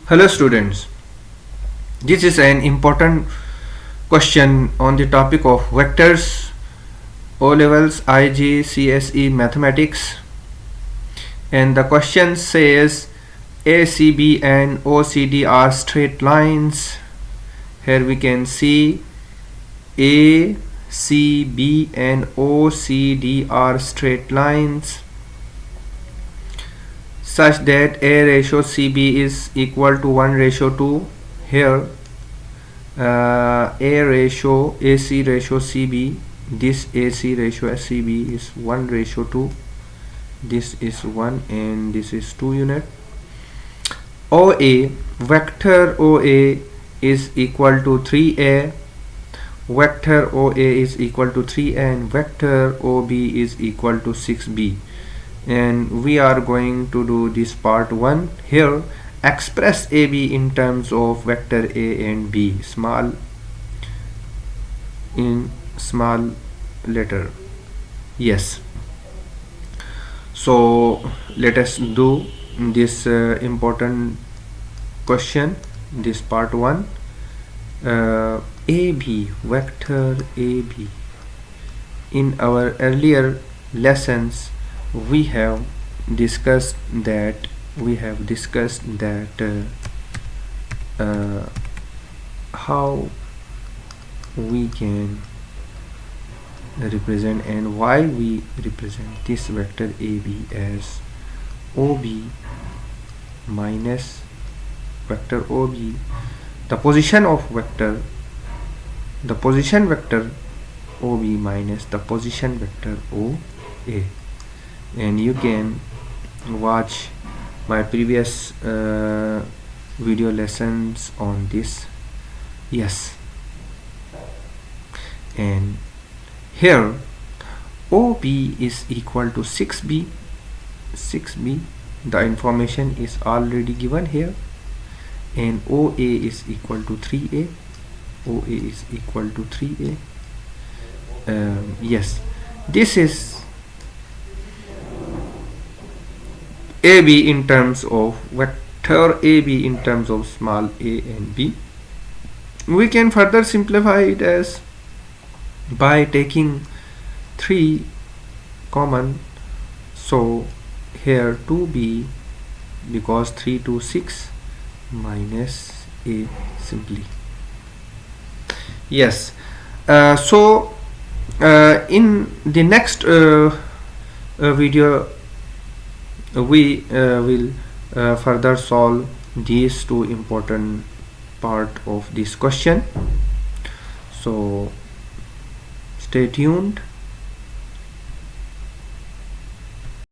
Hello students, this is an important question on the topic of vectors, O levels IGCSE mathematics, and the question says ACB and OCD are straight lines. Here we can see ACB and OCD are straight lines such that A ratio CB is equal to 1:2. Here A ratio AC ratio CB, this AC ratio CB is 1:2. This is 1 and this is 2 unit. OA, vector OA is equal to 3A, vector OA is equal to 3A, and vector OB is equal to 6B. And we are going to do this part 1. Here express AB in terms of vector A and B, small in small letter. Yes, so let us do this important question, this part 1. AB, vector AB. In our earlier lessons we have discussed that how we can represent and why we represent this vector AB as OB minus vector OB, the position vector OB minus the position vector OA. And you can watch my previous video lessons on this. Yes, and here OB is equal to 6B. The information is already given here, and OA is equal to 3A. Yes, this is AB in terms of vector AB in terms of small a and b. We can further simplify it as by taking 3 common. So here 2b, because 3 to 6, minus a simply. Yes, so in the next video we will further solve these two important part of this question. So stay tuned.